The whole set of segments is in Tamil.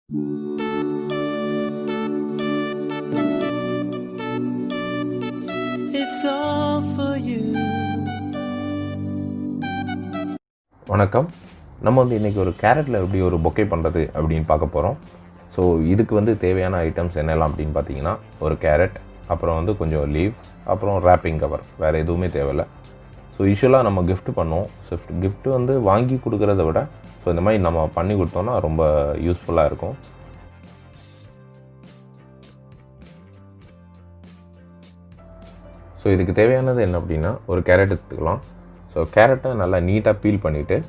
It's all for you. வணக்கம். நம்ம வந்து இன்றைக்கி ஒரு கேரட்டில் எப்படி ஒரு பொக்கே பண்ணுறது அப்படின்னு பார்க்க போகிறோம். ஸோ இதுக்கு வந்து தேவையான ஐட்டம்ஸ் என்னெல்லாம் அப்படின்னு பார்த்தீங்கன்னா, ஒரு கேரட், அப்புறம் வந்து கொஞ்சம் லீவ், அப்புறம் ரேப்பிங் கவர், வேறு எதுவுமே தேவையில்லை. ஸோ யூஸ்வலாக நம்ம கிஃப்ட் பண்ணுவோம். ஸோ கிஃப்ட்டு வந்து வாங்கி கொடுக்குறத விட ஸோ இந்த மாதிரி நம்ம பண்ணி கொடுத்தோன்னா ரொம்ப யூஸ்ஃபுல்லாக இருக்கும். ஸோ இதுக்கு தேவையானது என்ன அப்படின்னா, ஒரு கேரட் எடுத்துக்கலாம். ஸோ கேரட்டை நல்லா நீட்டாக பீல் பண்ணிவிட்டு,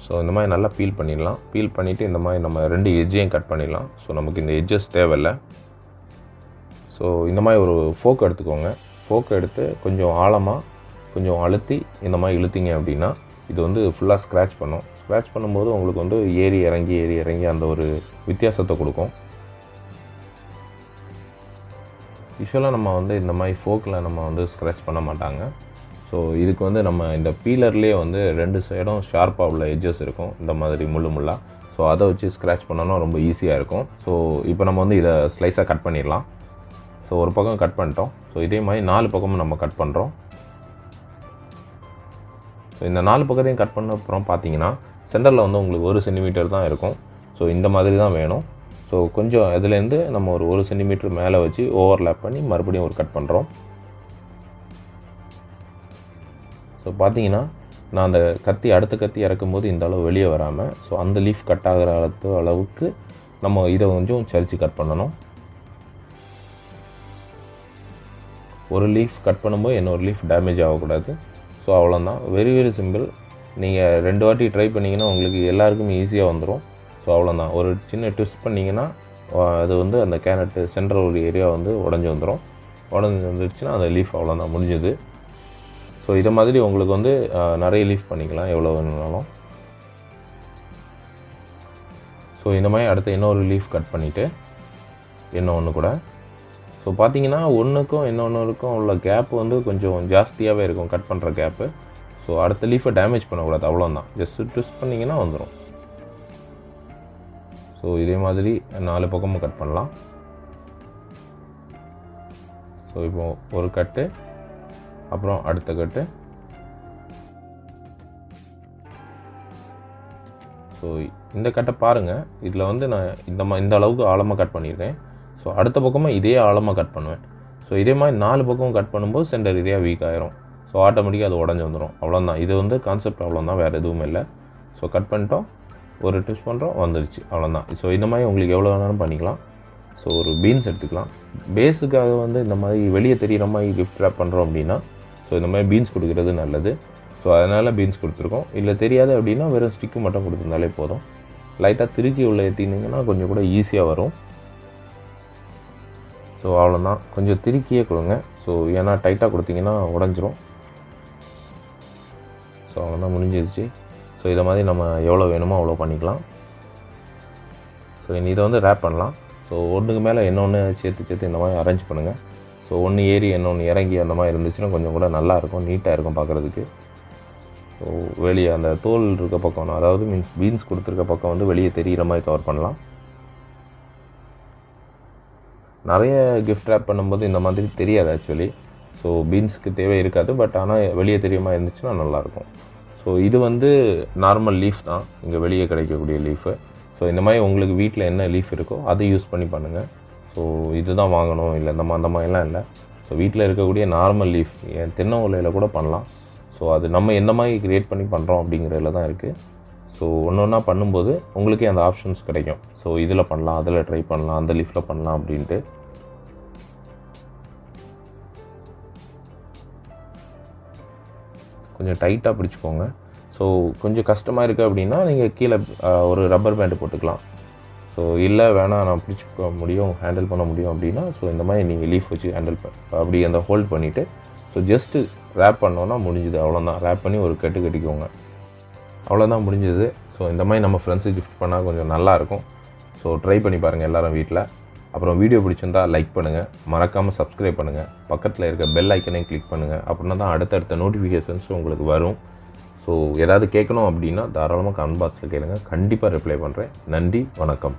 ஸோ இந்த மாதிரி நல்லா பீல் பண்ணிடலாம். பீல் பண்ணிவிட்டு இந்த மாதிரி நம்ம 2 எட்ஜையும் கட் பண்ணிடலாம். ஸோ நமக்கு இந்த எட்ஜஸ் தேவையில்லை. ஸோ இந்த மாதிரி ஒரு ஃபோக் எடுத்துக்கோங்க. ஃபோக் எடுத்து கொஞ்சம் ஆழமாக கொஞ்சம் அழுத்தி இந்த மாதிரி இழுத்திங்க அப்படின்னா இது வந்து ஃபுல்லாக ஸ்க்ராட்ச் பண்ணும். ஸ்க்ராட்ச் பண்ணும்போது உங்களுக்கு வந்து ஏறி இறங்கி அந்த ஒரு வித்தியாசத்தை கொடுக்கும். யூஸ்வலாக நம்ம வந்து இந்த மாதிரி ஃபோக்கில் நம்ம வந்து ஸ்க்ராட்ச் பண்ண மாட்டாங்க. ஸோ இதுக்கு வந்து நம்ம இந்த பீலர்லேயே வந்து 2 சைடும் ஷார்ப்பாக உள்ள எட்ஜஸ் இருக்கும், இந்த மாதிரி முள்ளாக. ஸோ அதை வச்சு ஸ்க்ராட்ச் பண்ணோன்னா ரொம்ப ஈஸியாக இருக்கும். ஸோ இப்போ நம்ம வந்து இதை ஸ்லைஸாக கட் பண்ணிடலாம். ஸோ ஒரு பக்கம் கட் பண்ணிட்டோம். ஸோ இதே மாதிரி 4 பக்கமும் நம்ம கட் பண்ணுறோம். ஸோ இந்த 4 பக்கத்தையும் கட் பண்ண அப்புறம் பார்த்தீங்கன்னா சென்டரில் வந்து உங்களுக்கு 1 சென்டிமீட்டர் தான் இருக்கும். ஸோ இந்த மாதிரி தான் வேணும். ஸோ கொஞ்சம் இதுலேருந்து நம்ம ஒரு 1 சென்டிமீட்டர் மேலே வச்சு ஓவர்லேப் பண்ணி மறுபடியும் ஒரு கட் பண்ணுறோம். ஸோ பார்த்தீங்கன்னா நான் அந்த அடுத்த கத்தி இறக்கும்போது இந்த அளவு வெளியே வராமல், ஸோ அந்த லீஃப் கட் ஆகிற அளவுக்கு நம்ம இதை கொஞ்சம் சரித்து கட் பண்ணணும். ஒரு லீஃப் கட் பண்ணும்போது இன்னொரு லீஃப் டேமேஜ் ஆகக்கூடாது. ஸோ அவ்வளோதான். Very very simple. நீங்கள் 2 வாட்டி ட்ரை பண்ணிங்கன்னா உங்களுக்கு எல்லாருக்குமே ஈஸியாக வந்துடும். ஸோ அவ்வளோதான். ஒரு சின்ன ட்விஸ்ட் பண்ணிங்கன்னா அது வந்து அந்த கேரட்டு சென்டர் ஒரு ஏரியா வந்து உடஞ்சி வந்துடுச்சுன்னா அந்த லீஃப் அவ்வளோதான், முடிஞ்சுது. ஸோ இதை மாதிரி உங்களுக்கு வந்து நிறைய லீஃப் பண்ணிக்கலாம், எவ்வளோ வேணும்னாலும். ஸோ இந்த மாதிரி அடுத்து இன்னொரு லீஃப் கட் பண்ணிவிட்டு இன்னொன்று கூட. ஸோ பார்த்தீங்கன்னா ஒன்றுக்கும் இன்னொன்றுக்கும் உள்ள கேப் வந்து கொஞ்சம் ஜாஸ்தியாகவே இருக்கும், கட் பண்ணுற கேப்பு. ஸோ அடுத்த லீஃபை டேமேஜ் பண்ணக்கூடாது, அவ்வளோதான். ஜஸ்ட் ட்விஸ்ட் பண்ணிங்கன்னா வந்துடும். ஸோ இதே மாதிரி 4 பக்கமும் கட் பண்ணலாம். ஸோ இப்போது ஒரு கட்டு, அப்புறம் அடுத்த கட்டு. ஸோ இந்த கட்டை பாருங்கள். இதில் வந்து நான் இந்த அளவுக்கு ஆழமாக கட் பண்ணியிருக்கேன். ஸோ அடுத்த பக்கமாக இதே ஆழமாக கட் பண்ணுவேன். ஸோ இதே மாதிரி 4 பக்கமும் கட் பண்ணும்போது சென்டர் ஏரியா வீக் ஆயிரும். ஸோ ஆட்டோமேட்டிக்காக அது உடஞ்சி வந்துடும். அவ்வளோதான். இது வந்து கான்செப்ட் அவ்வளோதான், வேறு எதுவும் இல்லை. ஸோ கட் பண்ணிட்டோம், ஒரு ட்விஸ்ட் பண்ணுறோம், வந்துடுச்சு, அவ்வளோதான். ஸோ இந்த மாதிரி உங்களுக்கு எவ்வளோ வேணாலும் பண்ணிக்கலாம். ஸோ ஒரு பீன்ஸ் எடுத்துக்கலாம். பேஸுக்காக வந்து இந்த மாதிரி வெளியே தெரிகிற மாதிரி கிஃப்ட் ரேப் பண்ணுறோம் அப்படின்னா ஸோ இந்த மாதிரி பீன்ஸ் கொடுக்குறது நல்லது. ஸோ அதனால் பீன்ஸ் கொடுத்துருக்கோம். இல்லை தெரியாது அப்படின்னா வெறும் ஸ்டிக்கு மட்டும் கொடுத்துருந்தாலே போதும். லைட்டாக திருக்கி உள்ள ஏற்றினீங்கன்னா கொஞ்சம் கூட ஈஸியாக வரும். ஸோ அவ்வளோதான். கொஞ்சம் திருக்கியே கொடுங்க. ஸோ ஏன்னா டைட்டாக கொடுத்தீங்கன்னா உடஞ்சிரும். ஸோ அவ்வளோதான், முடிஞ்சிருச்சு. ஸோ இதை மாதிரி நம்ம எவ்வளோ வேணுமோ அவ்வளோ பண்ணிக்கலாம். ஸோ இதை வந்து ரேப் பண்ணலாம். ஸோ ஒன்றுக்கு மேலே இன்னொன்று சேர்த்து இந்த மாதிரி அரேஞ்ச் பண்ணுங்கள். ஸோ ஒன்று ஏறி இன்னொன்று இறங்கி அந்த மாதிரி இருந்துச்சுன்னா கொஞ்சம் கூட நல்லாயிருக்கும், நீட்டாக இருக்கும் பார்க்குறதுக்கு. ஸோ வெளியே அந்த தோல் இருக்க பக்கம், அதாவது பீன்ஸ் கொடுத்துருக்க பக்கம் வந்து வெளியே தெரிகிற மாதிரி கவர் பண்ணலாம். நிறைய கிஃப்ட் ரேப் பண்ணும்போது இந்த மாதிரி தெரியாது ஆக்சுவலி. ஸோ பீன்ஸுக்கு தேவை இருக்காது, பட் ஆனால் வெளியே தெரியாமல் இருந்துச்சுன்னா நல்லாயிருக்கும். ஸோ இது வந்து நார்மல் லீஃப் தான், இங்கே வெளியே கிடைக்கக்கூடிய லீஃபு. ஸோ இந்த மாதிரி உங்களுக்கு வீட்டில் என்ன லீஃப் இருக்கோ அதை யூஸ் பண்ணி பண்ணுங்கள். ஸோ இதுதான் வாங்கணும் இல்லை அந்த மாதிரிலாம் இல்லை. ஸோ வீட்டில் இருக்கக்கூடிய நார்மல் லீஃப், தென்னை ஓலையில் கூட பண்ணலாம். ஸோ அது நம்ம எந்த மாதிரி க்ரியேட் பண்ணி பண்ணுறோம் அப்படிங்கிறதுல தான் இருக்குது. ஸோ ஒன்று ஒன்றா பண்ணும்போது உங்களுக்கே அந்த ஆப்ஷன்ஸ் கிடைக்கும். ஸோ இதில் பண்ணலாம், அதில் ட்ரை பண்ணலாம், அந்த லீஃபில் பண்ணலாம் அப்படின்ட்டு. கொஞ்சம் டைட்டாக பிடிச்சிக்கோங்க. ஸோ கொஞ்சம் கஷ்டமாக இருக்குது அப்படின்னா நீங்கள் கீழே ஒரு ரப்பர் பேண்டு போட்டுக்கலாம். ஸோ இல்லை வேணாம் நான் பிடிச்சிக்க முடியும், ஹேண்டில் பண்ண முடியும் அப்படின்னா ஸோ இந்த மாதிரி நீங்கள் லீஃப் வச்சு ஹேண்டில் அப்படி அந்த ஹோல்ட் பண்ணிவிட்டு ஸோ ஜஸ்ட்டு ரேப் பண்ணோன்னா முடிஞ்சுது, அவ்வளோதான். ரேப் பண்ணி ஒரு கட்டிக்கோங்க, அவ்வளோதான், முடிஞ்சது. ஸோ இந்த மாதிரி நம்ம ஃப்ரெண்ட்ஸுக்கு கிஃப்ட் பண்ணால் கொஞ்சம் நல்லாயிருக்கும். ஸோ ட்ரை பண்ணி பாருங்கள் எல்லோரும் வீட்டில். அப்புறம் வீடியோ பிடிச்சிருந்தா லைக் பண்ணுங்கள், மறக்காமல் சப்ஸ்கிரைப் பண்ணுங்கள், பக்கத்தில் இருக்க பெல் ஐக்கனையும் கிளிக் பண்ணுங்கள். அப்படின்னா தான் அடுத்தடுத்த நோட்டிஃபிகேஷன்ஸ் உங்களுக்கு வரும். ஸோ ஏதாவது கேட்கணும் அப்படின்னா தாராளமாக கமெண்ட் பாக்ஸில் கேளுங்க, கண்டிப்பாக ரிப்ளை பண்ணுறேன். நன்றி, வணக்கம்.